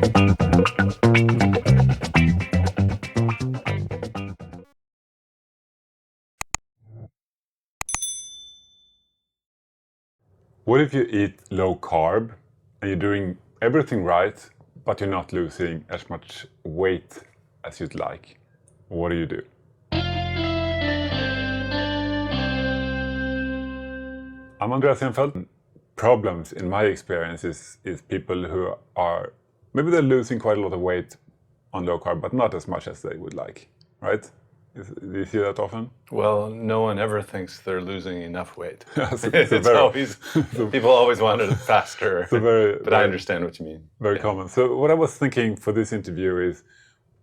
What if you eat low carb and you're doing everything right, but you're not losing as much weight as you'd like? What do you do? I'm Andreas Enfeldt. Problems, in my experience, is people who are, maybe they're losing quite a lot of weight on low carb, but not as much as they would like, right? Do you see that often? Well, no one ever thinks they're losing enough weight. It's always, people always want it faster, but I understand what you mean. Very common. So what I was thinking for this interview is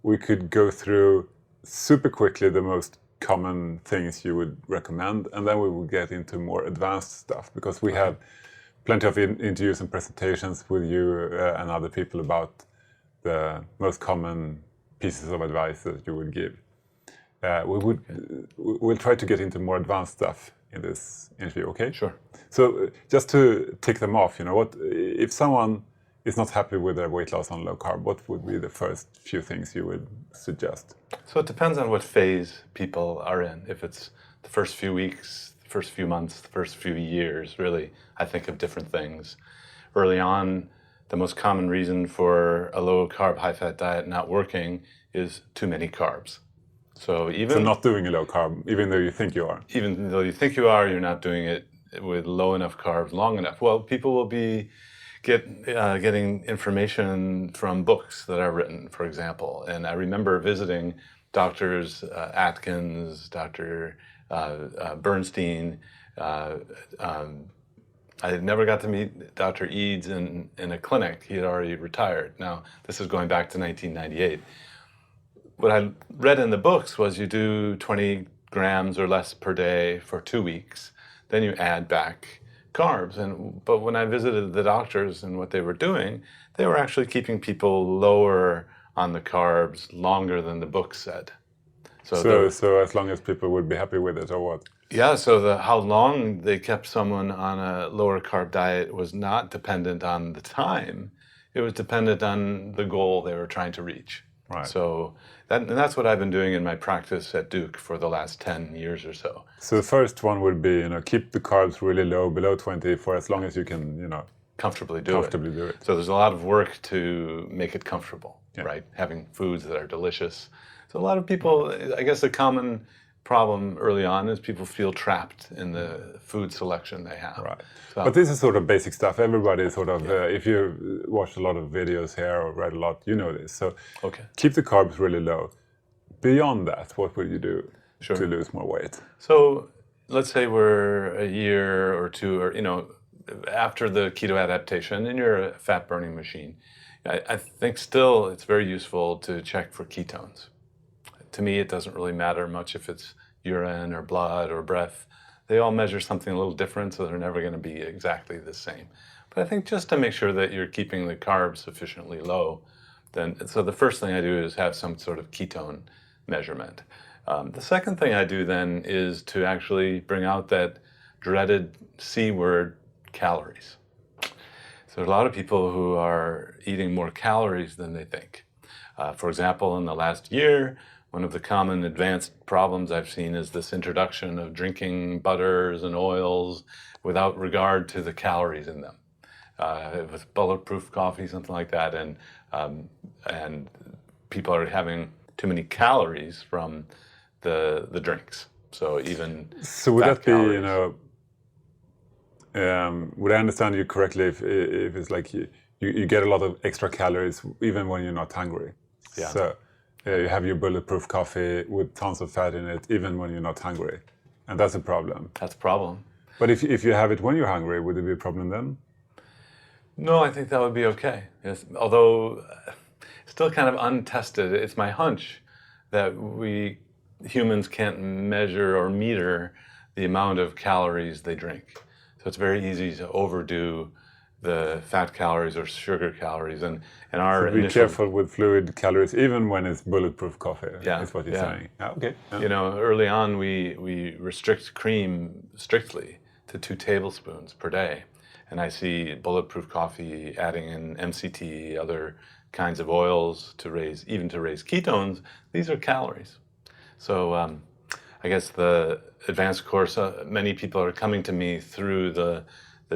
we could go through super quickly the most common things you would recommend, and then we will get into more advanced stuff, because we have plenty of interviews and presentations with you and other people about the most common pieces of advice that you would give. We'll try to get into more advanced stuff in this interview, okay? Sure. So just to tick them off, what if someone is not happy with their weight loss on low carb, what would be the first few things you would suggest? So it depends on what phase people are in. If it's the first few weeks, the first few months, the first few years, really, I think of different things. Early on, the most common reason for a low carb, high fat diet not working is too many carbs. So not doing a low carb, even though you think you are. Even though you think you are, you're not doing it with low enough carbs long enough. Well, people will be getting information from books that are written, for example. And I remember visiting Doctors Atkins, Dr. Bernstein. I never got to meet Dr. Eads in a clinic. He had already retired. Now, this is going back to 1998. What I read in the books was you do 20 grams or less per day for 2 weeks, then you add back carbs. But when I visited the doctors and what they were doing, they were actually keeping people lower on the carbs longer than the book said. So as long as people would be happy with it, or what? Yeah, so how long they kept someone on a lower carb diet was not dependent on the time. It was dependent on the goal they were trying to reach. Right. So that's what I've been doing in my practice at Duke for the last 10 years or so. So the first one would be, keep the carbs really low, below 20, for as long as you can, comfortably do it. So there's a lot of work to make it comfortable, right? Having foods that are delicious. So a lot of people, I guess the common problem early on is people feel trapped in the food selection they have. Right. So, but this is sort of basic stuff. Everybody is sort of, if you watch a lot of videos here or read a lot, you know this. So keep the carbs really low. Beyond that, what would you do to lose more weight? So let's say we're a year or two, or after the keto adaptation, and you're a fat burning machine. I think still it's very useful to check for ketones. To me, it doesn't really matter much if it's urine or blood or breath. They all measure something a little different, so they're never going to be exactly the same. But I think just to make sure that you're keeping the carbs sufficiently low, so the first thing I do is have some sort of ketone measurement. The second thing I do then is to actually bring out that dreaded C word, calories. So there's a lot of people who are eating more calories than they think. For example, in the last year, one of the common advanced problems I've seen is this introduction of drinking butters and oils without regard to the calories in them. With bulletproof coffee, something like that, and people are having too many calories from the drinks. So would that be, would I understand you correctly if it's like you get a lot of extra calories even when you're not hungry? Yeah. So you have your bulletproof coffee with tons of fat in it even when you're not hungry, and that's a problem. That's a problem. But if you have it when you're hungry, would it be a problem then? No, I think that would be okay. Yes, although still kind of untested. It's my hunch that we humans can't measure or meter the amount of calories they drink. So it's very easy to overdo the fat calories or sugar calories, and our so be careful with fluid calories even when it's bulletproof coffee. Yeah, is what you're saying. Yeah, okay. Yeah. Early on we restrict cream strictly to 2 tablespoons per day, and I see bulletproof coffee adding in MCT, other kinds of oils to raise ketones, these are calories. So I guess the advanced course, many people are coming to me through the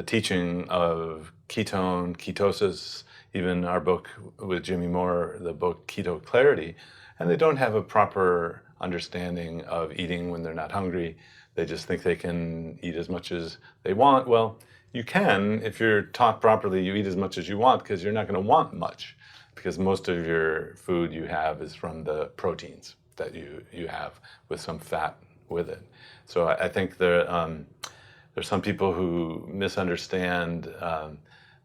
teaching of ketosis, even our book with Jimmy Moore, the book Keto Clarity, and they don't have a proper understanding of eating when they're not hungry. They just think they can eat as much as they want. Well, you can, if you're taught properly, you eat as much as you want because you're not going to want much, because most of your food you have is from the proteins that you have with some fat with it. So I think there's some people who misunderstand.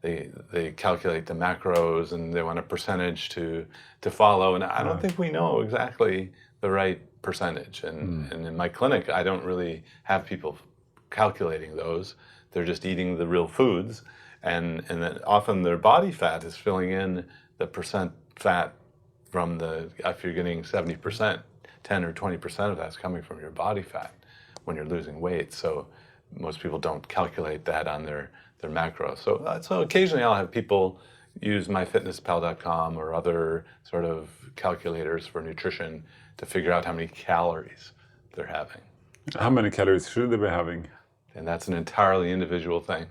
They calculate the macros and they want a percentage to follow, and I don't think we know exactly the right percentage. And in my clinic, I don't really have people calculating those. They're just eating the real foods, and then often their body fat is filling in the percent fat from if you're getting 70%, 10 or 20% of that's coming from your body fat when you're losing weight. So most people don't calculate that on their macros. So occasionally I'll have people use myfitnesspal.com or other sort of calculators for nutrition to figure out how many calories they're having. How many calories should they be having? And that's an entirely individual thing.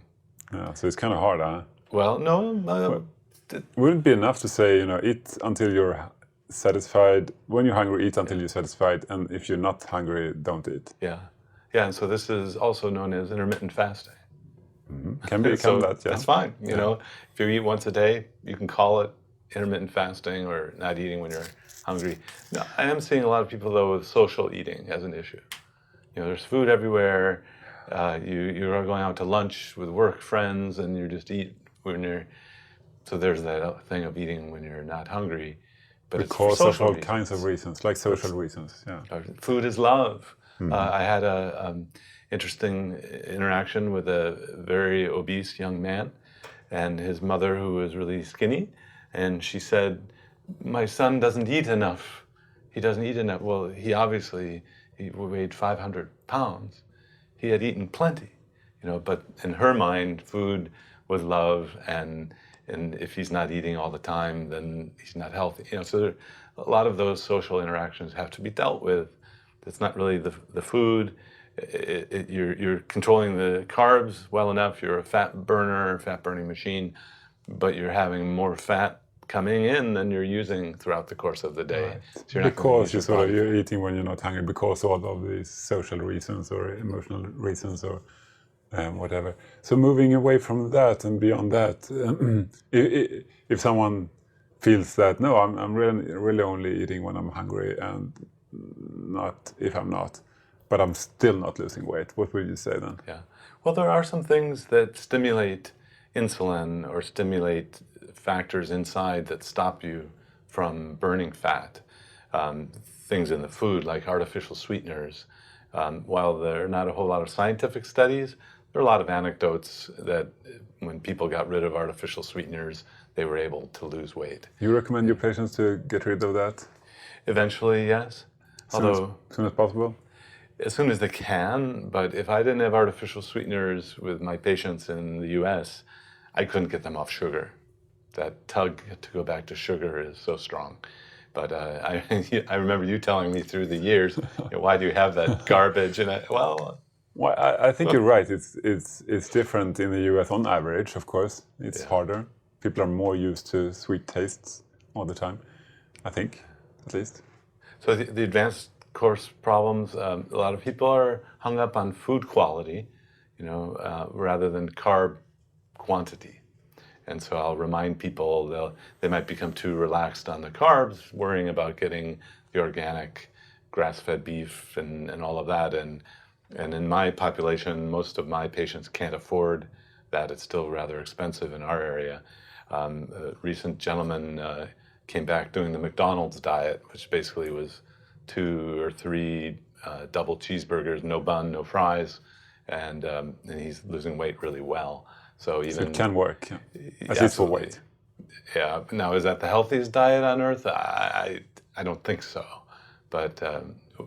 Yeah, so it's kind of hard, huh? Well, no. Wouldn't it be enough to say, eat until you're satisfied? When you're hungry, eat until you're satisfied, and if you're not hungry, don't eat. Yeah, and so this is also known as intermittent fasting. Can become that, yeah. That's fine. You know, if you eat once a day, you can call it intermittent fasting or not eating when you're hungry. No, I am seeing a lot of people though with social eating as an issue. There's food everywhere. You're going out to lunch with work friends, and you just eat when you're. So there's that thing of eating when you're not hungry, but because it's for social of all reasons. kinds of reasons, like social reasons. Yeah. Food is love. I had a interesting interaction with a very obese young man, and his mother, who was really skinny, and she said, "My son doesn't eat enough. He doesn't eat enough." Well, he weighed 500 pounds. He had eaten plenty, but in her mind, food was love, and if he's not eating all the time, then he's not healthy. So a lot of those social interactions have to be dealt with. It's not really the food. You're controlling the carbs well enough. You're a fat burning machine, but you're having more fat coming in than you're using throughout the course of the day. Right. So you're not because you're eating when you're not hungry, because all of these social reasons or emotional reasons or whatever. So moving away from that and beyond that, if someone feels that, no, I'm really only eating when I'm hungry and not if I'm not, but I'm still not losing weight, what would you say then? Yeah. Well, there are some things that stimulate insulin or stimulate factors inside that stop you from burning fat. Things in the food like artificial sweeteners. While there are not a whole lot of scientific studies, there are a lot of anecdotes that when people got rid of artificial sweeteners, they were able to lose weight. You recommend your patients to get rid of that? Eventually, yes. As soon as possible? As soon as they can, but if I didn't have artificial sweeteners with my patients in the US, I couldn't get them off sugar. That tug to go back to sugar is so strong. But I remember you telling me through the years, why do you have that garbage? And I think you're right. It's different in the US on average, of course. It's harder. People are more used to sweet tastes all the time, I think, at least. So the advanced course problems, a lot of people are hung up on food quality, rather than carb quantity. And so I'll remind people they might become too relaxed on the carbs, worrying about getting the organic grass-fed beef and all of that. And in my population, most of my patients can't afford that. It's still rather expensive in our area. A recent gentleman came back doing the McDonald's diet, which basically was 2 or 3 double cheeseburgers, no bun, no fries, and he's losing weight really well. So it can work, at least for weight. Yeah. Now, is that the healthiest diet on earth? I don't think so. But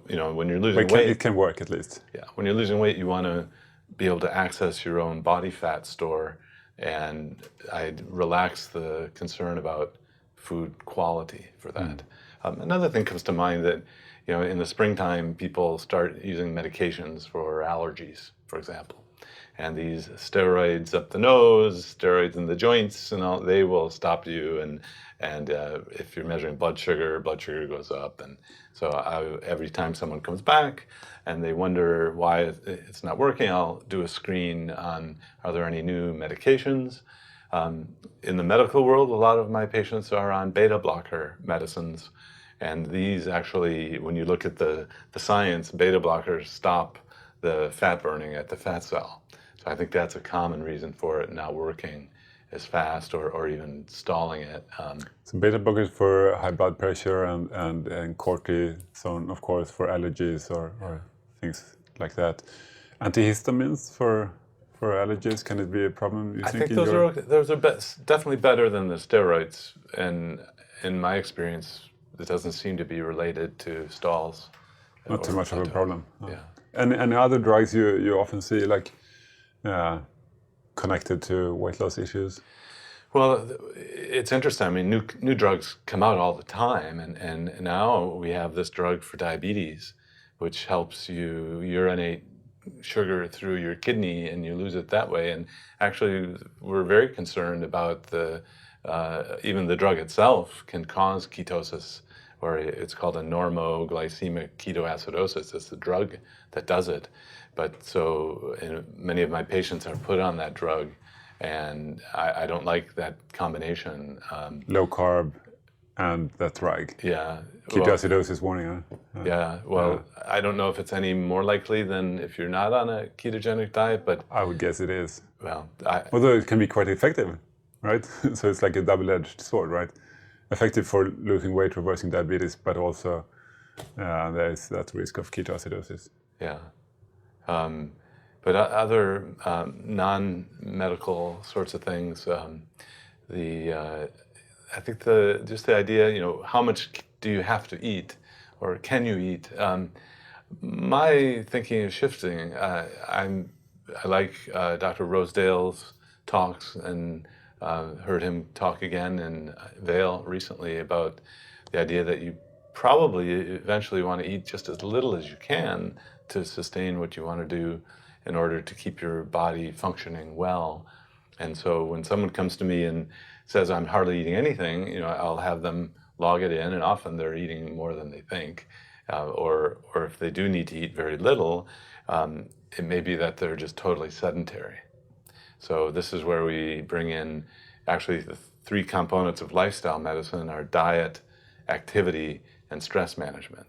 when you're losing weight, it can work at least. Yeah. When you're losing weight, you want to be able to access your own body fat store, and I'd relax the concern about food quality for that. Another thing comes to mind that, in the springtime, people start using medications for allergies, for example. And these steroids up the nose, steroids in the joints, and all, they will stop you. And if you're measuring blood sugar goes up. And so every time someone comes back and they wonder why it's not working, I'll do a screen on, are there any new medications? In the medical world, a lot of my patients are on beta blocker medicines. And these actually, when you look at the science, beta blockers stop the fat burning at the fat cell. So I think that's a common reason for it not working as fast or even stalling it. So beta blockers for high blood pressure and cortisone, of course, for allergies or things like that. Antihistamines for allergies, can it be a problem, you I think think those are definitely better than the steroids. And in my experience, it doesn't seem to be related to stalls. Not too much of a problem. Yeah. And other drugs you often see, like, connected to weight loss issues? Well, it's interesting. I mean, new drugs come out all the time, and now we have this drug for diabetes, which helps you urinate sugar through your kidney, and you lose it that way. And actually, we're very concerned about even the drug itself can cause ketosis, or it's called a normoglycemic ketoacidosis. It's the drug that does it. But so many of my patients are put on that drug, and I don't like that combination. Low carb and that drug. Yeah. Ketoacidosis warning, huh? Yeah. Well, I don't know if it's any more likely than if you're not on a ketogenic diet, but I would guess it is. Well, although it can be quite effective, right? So it's like a double-edged sword, right? Effective for losing weight, reversing diabetes, but also there is that risk of ketoacidosis. Yeah. But other non-medical sorts of things, I think just the idea, how much do you have to eat, or can you eat? My thinking is shifting. I like Dr. Rosedale's talks, and heard him talk again in Vail recently about the idea that you probably eventually want to eat just as little as you can to sustain what you want to do in order to keep your body functioning well. And so when someone comes to me and says, I'm hardly eating anything, I'll have them log it in, and often they're eating more than they think. Or if they do need to eat very little, it may be that they're just totally sedentary. So this is where we bring in actually the three components of lifestyle medicine are diet, activity, and stress management.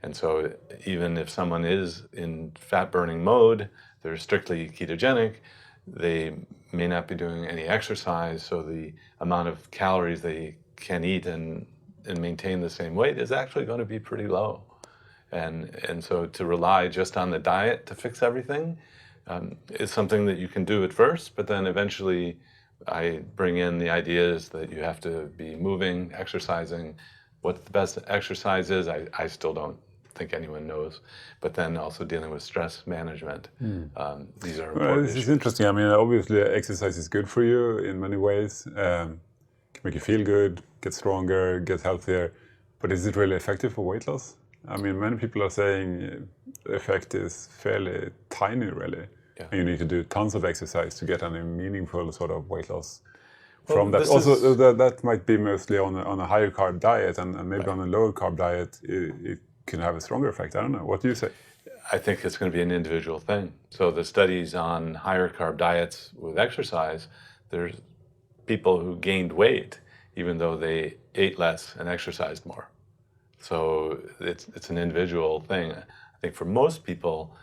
And so even if someone is in fat-burning mode, they're strictly ketogenic, they may not be doing any exercise, so the amount of calories they can eat and maintain the same weight is actually going to be pretty low. And so to rely just on the diet to fix everything is something that you can do at first, but then eventually I bring in the ideas that you have to be moving, exercising. What the best exercise is, I still don't think anyone knows, but then also dealing with stress management. These are important This issues. is interesting. I mean, obviously exercise is good for you in many ways. Can make you feel good, get stronger, get healthier, but is it really effective for weight loss? I mean, many people are saying the effect is fairly tiny, really. Yeah. And you need to do tons of exercise to get any meaningful sort of weight loss from that. Also, that might be mostly on a higher carb diet, and maybe on a lower carb diet, it can have a stronger effect. I don't know. What do you say? I think it's going to be an individual thing. So the studies on higher carb diets with exercise, there's people who gained weight even though they ate less and exercised more. So it's an individual thing. I think for most people,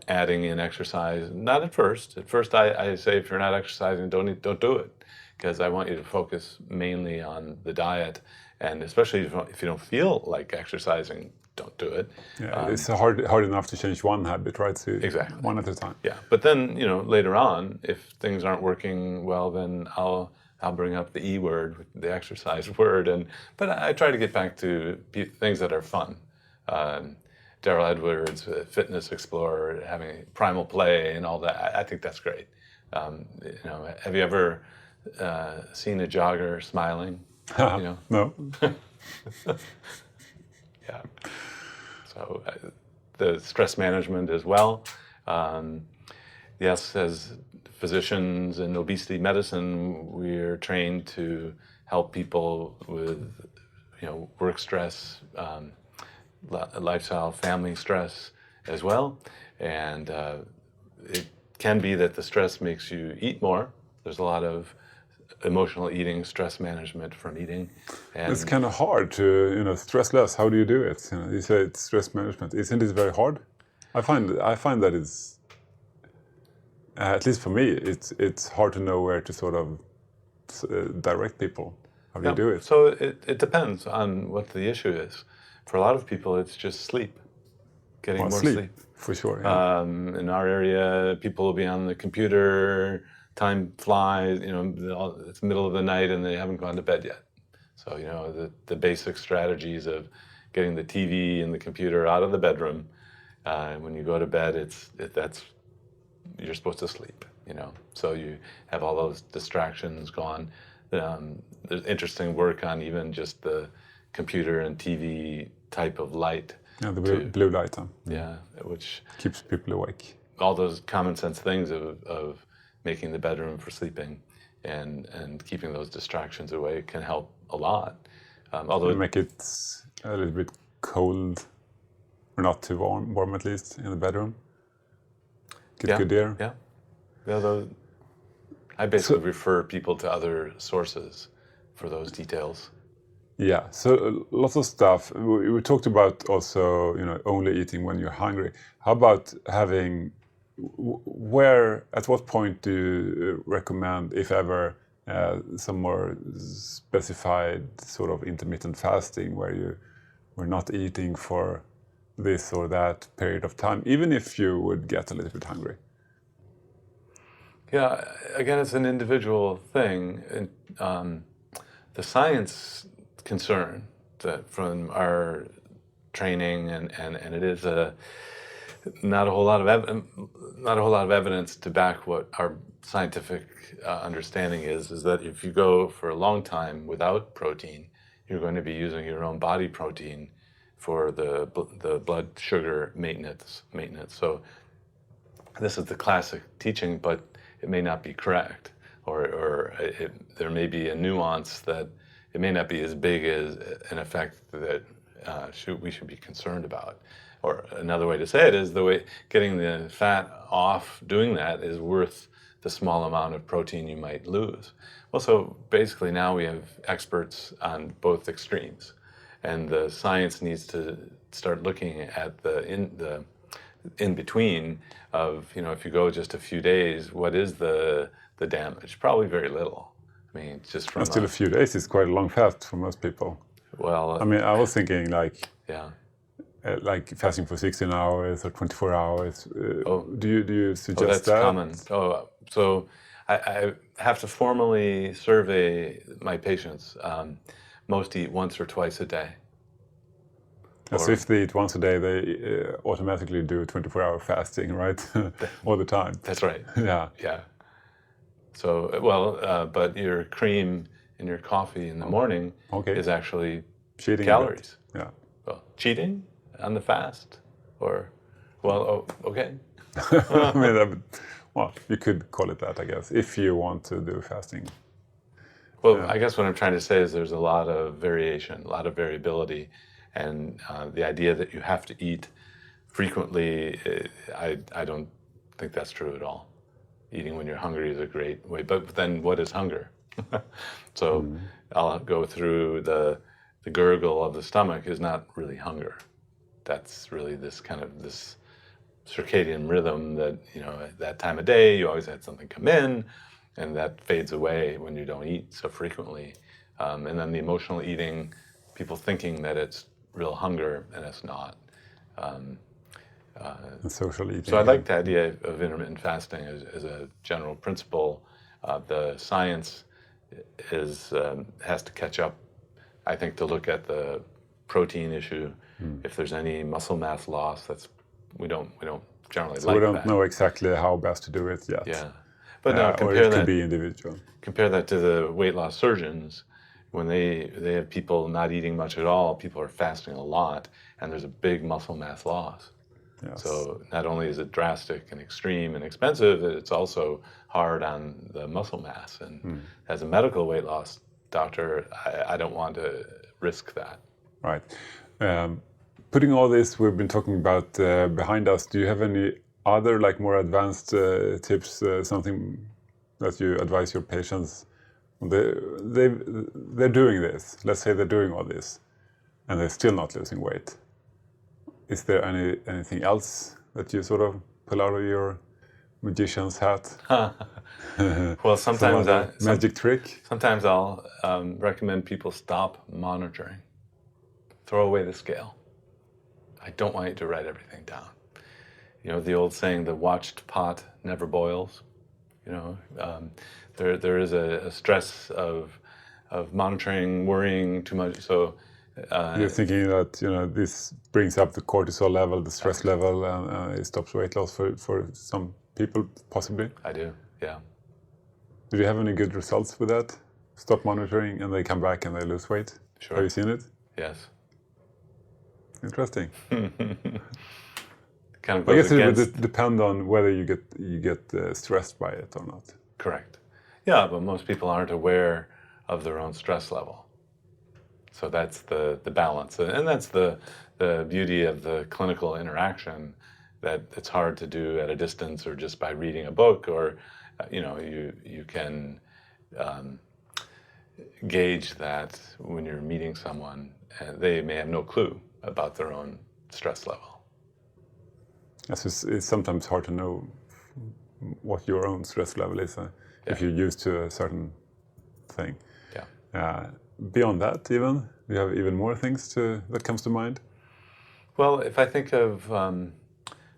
adding in exercise, not at first. At first, I say if you're not exercising, don't do it, because I want you to focus mainly on the diet, and especially if you don't feel like exercising, don't do it. Yeah, it's hard enough to change one habit, right? So exactly. One at a time. Yeah, but then later on, if things aren't working well, then I'll bring up the E word, the exercise word, but I try to get back to things that are fun. Daryl Edwards, Fitness Explorer, having primal play and all that. I think that's great. Have you ever seen a jogger smiling? You know. No. Yeah. So the stress management as well. Yes, as physicians in obesity medicine, we're trained to help people with, work stress, lifestyle, family stress as well. And it can be that the stress makes you eat more. There's a lot of emotional eating, stress management from eating. And It's kind of hard to, stress less. How do you do it? You say it's stress management. Isn't it very hard? I find that it's, at least for me, it's hard to know where to sort of direct people. How do you do it? So it depends on what the issue is. For a lot of people, it's just sleep, getting more sleep. For sure. Yeah. In our area, people will be on the computer, time flies, it's the middle of the night and they haven't gone to bed yet. So, the basic strategies of getting the TV and the computer out of the bedroom. When you go to bed, you're supposed to sleep, So you have all those distractions gone. There's interesting work on even just the computer and TV type of light. Yeah, the blue light. Yeah, which keeps people awake. All those common sense things of making the bedroom for sleeping and keeping those distractions away can help a lot. Although make it a little bit cold, or not too warm at least in the bedroom. Get good air. Yeah. I basically refer people to other sources for those details. Yeah, so lots of stuff. We talked about also, only eating when you're hungry. How about having, at what point do you recommend, if ever, some more specified sort of intermittent fasting where we're not eating for this or that period of time, even if you would get a little bit hungry? Yeah, again, it's an individual thing. And the science concern that from our training and it is not a whole lot of evidence to back what our scientific understanding is that if you go for a long time without protein, you're going to be using your own body protein for the blood sugar maintenance. So this is the classic teaching, but it may not be correct, or there may be a nuance that it may not be as big as an effect that we should be concerned about. Or another way to say it is getting the fat off doing that is worth the small amount of protein you might lose. Well, so basically now we have experts on both extremes, and the science needs to start looking at the in between of, if you go just a few days, what is the damage? Probably very little. I mean, just from still a few days is quite a long fast for most people. Well, I mean, I was thinking like fasting for 16 hours or 24 hours. Do you suggest that? That's common. So I have to formally survey my patients. Most eat once or twice a day. So if they eat once a day, they automatically do 24-hour fasting, right? All the time. That's right. Yeah. Yeah. So, but your cream in your coffee in the morning is actually cheating calories. Yeah. Well, cheating on the fast? Okay. I mean, you could call it that, I guess, if you want to do fasting. Well, I guess what I'm trying to say is there's a lot of variation, a lot of variability. And the idea that you have to eat frequently, I don't think that's true at all. Eating when you're hungry is a great way, but then what is hunger? So I'll go through the gurgle of the stomach is not really hunger. That's really this circadian rhythm that, at that time of day, you always had something come in, and that fades away when you don't eat so frequently. And then the emotional eating, people thinking that it's real hunger, and it's not. Social eating. So I like the idea of intermittent fasting as a general principle. The science has to catch up, I think, to look at the protein issue. If there's any muscle mass loss, we don't generally like that. So we don't know exactly how best to do it yet. Yeah, but now or it could be individual. Compare that to the weight loss surgeons. when they have people not eating much at all, people are fasting a lot, and there's a big muscle mass loss. Yes. So not only is it drastic and extreme and expensive, it's also hard on the muscle mass. And as a medical weight loss doctor, I don't want to risk that. Right. Putting all this we've been talking about behind us, do you have any other like more advanced tips, something that you advise your patients? They're doing this. Let's say they're doing all this, and they're still not losing weight. Is there anything else that you sort of pull out of your magician's hat? Well, sometimes magic trick. Sometimes I'll recommend people stop monitoring. Throw away the scale. I don't want you to write everything down. You know the old saying, "The watched pot never boils." You know, there is a stress of monitoring, worrying too much. So you're thinking that this brings up the cortisol level, the stress level, and it stops weight loss for some people, possibly. I do, yeah. Did you have any good results with that? Stop monitoring and they come back and they lose weight? Sure. Have you seen it? Yes. Interesting. Kind of I guess against... it would depend on whether you get stressed by it or not. Correct. Yeah, but most people aren't aware of their own stress level. So that's the balance. And that's the beauty of the clinical interaction, that it's hard to do at a distance or just by reading a book, or you can gauge that when you're meeting someone, they may have no clue about their own stress level. Yes, it's sometimes hard to know what your own stress level is if you're used to a certain thing. Yeah. Beyond that, do you have even more things that comes to mind? Well, if I think of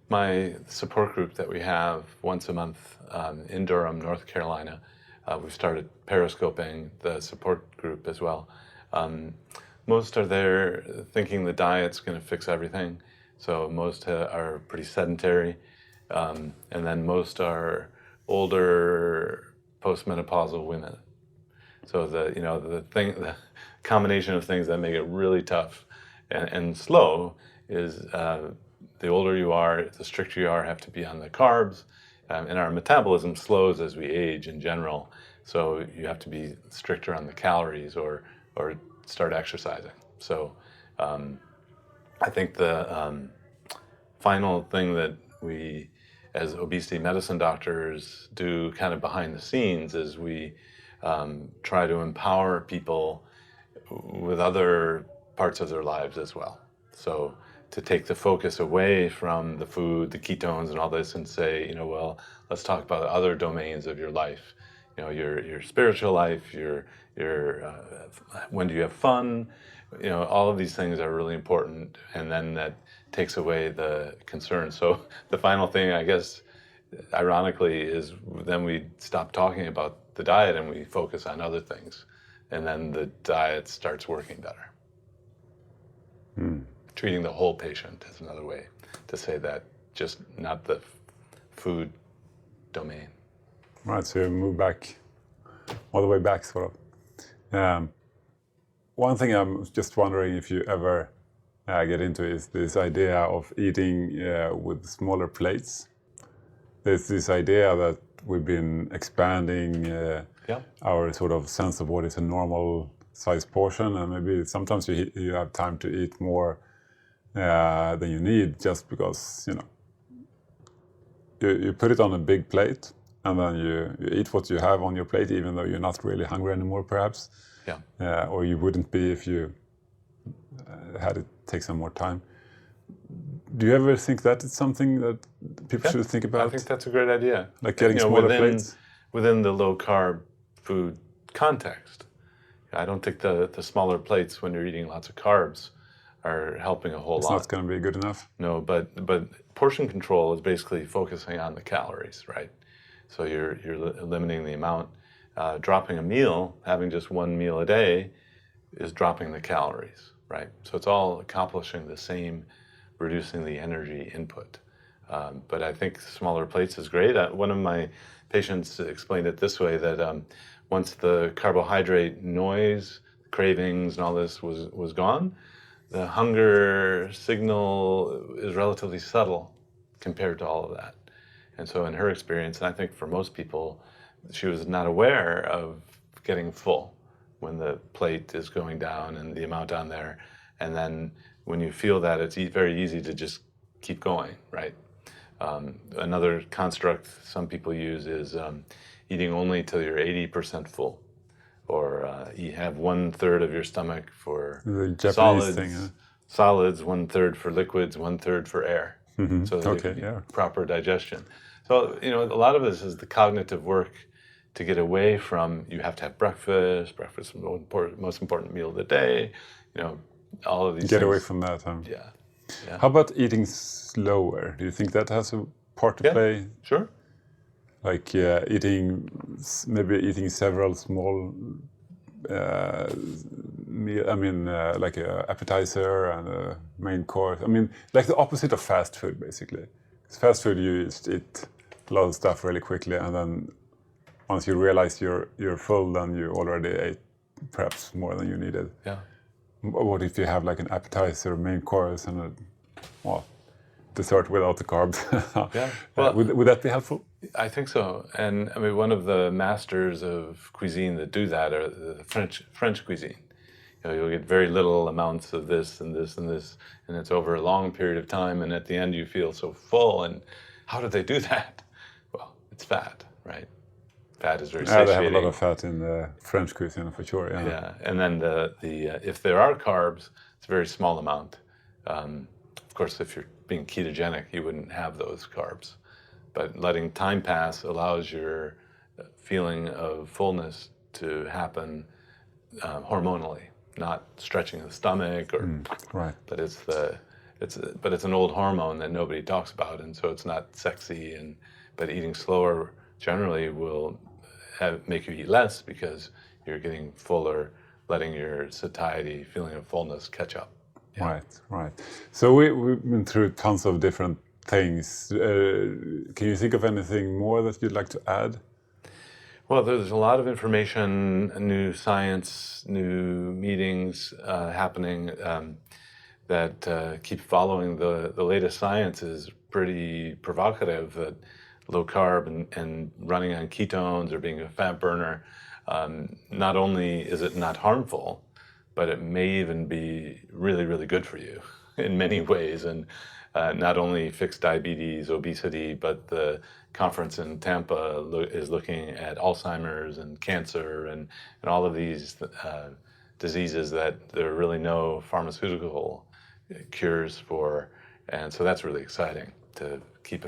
my support group that we have once a month in Durham, North Carolina, we've started periscoping the support group as well. Most are there thinking the diet's going to fix everything. So most are pretty sedentary, and then most are older postmenopausal women. So the combination of things that make it really tough and slow is the older you are, the stricter you are, have to be on the carbs, and our metabolism slows as we age in general. So you have to be stricter on the calories or start exercising. So I think the final thing that we, as obesity medicine doctors, do kind of behind the scenes is we try to empower people with other parts of their lives as well. So to take the focus away from the food, the ketones and all this, and say, well, let's talk about other domains of your life. Your spiritual life, your when do you have fun? All of these things are really important, and then that takes away the concern. So the final thing, I guess, ironically, is then we stop talking about the diet and we focus on other things, and then the diet starts working better. Treating the whole patient is another way to say that, just not the food domain. Right, so you move back, all the way back, sort of. One thing I'm just wondering if you ever get into is this idea of eating with smaller plates. There's this idea that we've been expanding our sort of sense of what is a normal size portion, and maybe sometimes you have time to eat more than you need, just because you put it on a big plate, and then you eat what you have on your plate, even though you're not really hungry anymore, perhaps. Yeah. Or you wouldn't be if you had it take some more time. Do you ever think that it's something that people should think about? I think that's a great idea. Like getting smaller plates? Within the low-carb food context. I don't think the smaller plates when you're eating lots of carbs are helping a whole lot. It's not going to be good enough? No, but portion control is basically focusing on the calories, right? So you're limiting the amount. Dropping a meal, having just one meal a day, is dropping the calories, right? So it's all accomplishing the same, reducing the energy input. But I think smaller plates is great. One of my patients explained it this way, that once the carbohydrate noise, cravings and all this was gone, the hunger signal is relatively subtle compared to all of that. And so in her experience, and I think for most people, she was not aware of getting full when the plate is going down and the amount on there. And then when you feel that, it's very easy to just keep going, right? Another construct some people use is eating only till you're 80% full, or you have 1/3 of your stomach for The Japanese solids, thing, huh? solids, 1/3 for liquids, 1/3 for air. So that Okay, you can yeah. proper digestion. So, you know, a lot of this is the cognitive work to get away from, you have to have breakfast is the most important meal of the day, you know, all of these Get things. away from that, huh? Yeah. Yeah. How about eating slower? Do you think that has a part to play? Sure. Like maybe eating several small meal. I mean, like a appetizer and a main course. I mean, like the opposite of fast food, basically. 'Cause fast food, you just eat a lot of stuff really quickly, and then once you realize you're full, then you already ate perhaps more than you needed. Yeah. What if you have like an appetizer, main course, and a dessert without the carbs? Yeah. Well, would that be helpful? I think so. And I mean, one of the masters of cuisine that do that are the French cuisine. You know, you'll get very little amounts of this and this and this, and it's over a long period of time, and at the end you feel so full. And how do they do that? Well, it's fat, right? Fat is very satiating. They have a lot of fat in the French cuisine for sure. Yeah. Yeah, and then if there are carbs, it's a very small amount. Of course, if you're being ketogenic, you wouldn't have those carbs. But letting time pass allows your feeling of fullness to happen hormonally, not stretching the stomach or. Right. But it's an old hormone that nobody talks about, and so it's not sexy. But eating slower generally will make you eat less because you're getting fuller, letting your satiety, feeling of fullness, catch up. Yeah. Right. So we've been through tons of different things. Can you think of anything more that you'd like to add? Well, there's a lot of information, new science, new meetings happening that keep following the latest science is pretty provocative. That low carb and running on ketones or being a fat burner, not only is it not harmful, but it may even be really, really good for you in many ways. And not only fix diabetes, obesity, but the conference in Tampa is looking at Alzheimer's and cancer and all of these diseases that there are really no pharmaceutical cures for. And so that's really exciting to keep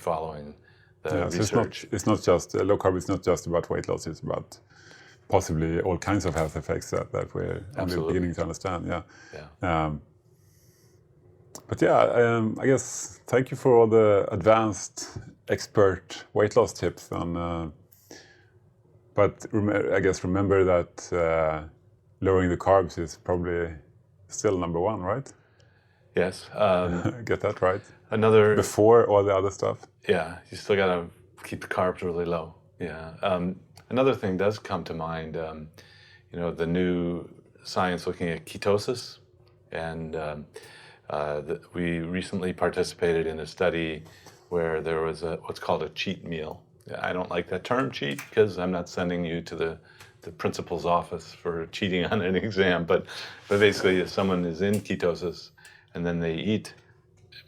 following the research. So it's not just low carb. It's not just about weight loss. It's about possibly all kinds of health effects that we're only beginning to understand. Yeah. Yeah. But yeah, I guess thank you for all the advanced expert weight loss tips. But I guess remember that lowering the carbs is probably still number one, right? Yes. Get that right. Another before all the other stuff. Yeah, you still gotta keep the carbs really low. Yeah. Another thing does come to mind. You know, the new science looking at ketosis, and we recently participated in a study where there was what's called a cheat meal. I don't like that term, cheat, because I'm not sending you to the principal's office for cheating on an exam. But basically, if someone is in ketosis and then they eat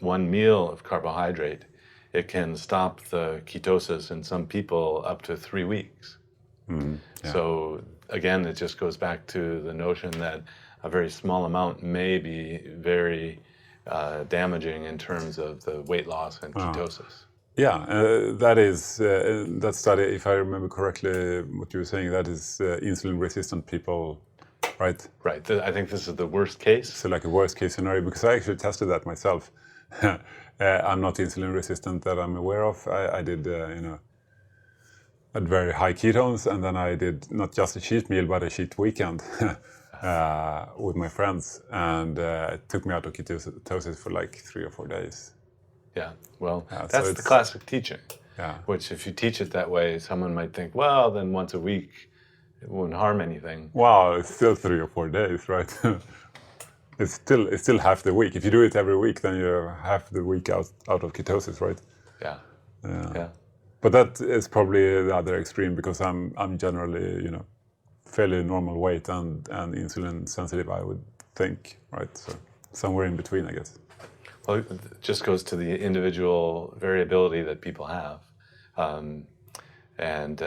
one meal of carbohydrate, it can stop the ketosis in some people up to 3 weeks. Yeah. So again, it just goes back to the notion that a very small amount may be very damaging in terms of the weight loss and ketosis. Yeah, that is that study, if I remember correctly, what you were saying, that is insulin-resistant people, right? Right. I think this is the worst case. So like a worst-case scenario, because I actually tested that myself. I'm not insulin-resistant that I'm aware of. I did, at very high ketones, and then I did not just a cheat meal, but a cheat weekend with my friends, and it took me out of ketosis for like 3 or 4 days. Yeah, well, so that's the classic teaching. Yeah. Which, if you teach it that way, someone might think, well, then once a week it wouldn't harm anything. Wow, it's still 3 or 4 days, right? It's still half the week. If you do it every week, then you're half the week out of ketosis, right? Yeah. Yeah. Yeah. But that is probably the other extreme because I'm generally, fairly normal weight and insulin sensitive, I would think, right? So somewhere in between, I guess. Well, it just goes to the individual variability that people have, and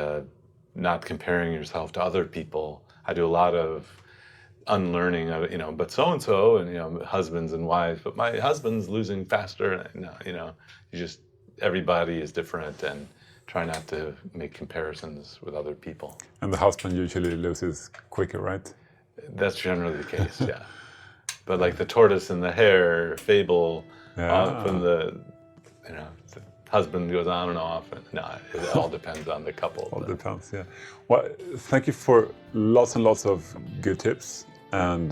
not comparing yourself to other people. I do a lot of unlearning of, but so and so, and husbands and wives. But my husband's losing faster. And, everybody is different, and try not to make comparisons with other people. And the husband usually loses quicker, right? That's generally the case, yeah. But like the tortoise and the hare fable, from the husband goes on and off, and it all depends on the couple. All depends, yeah. Well, thank you for lots and lots of good tips, and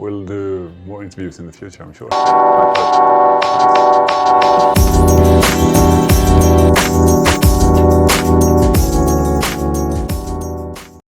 we'll do more interviews in the future, I'm sure. My pleasure.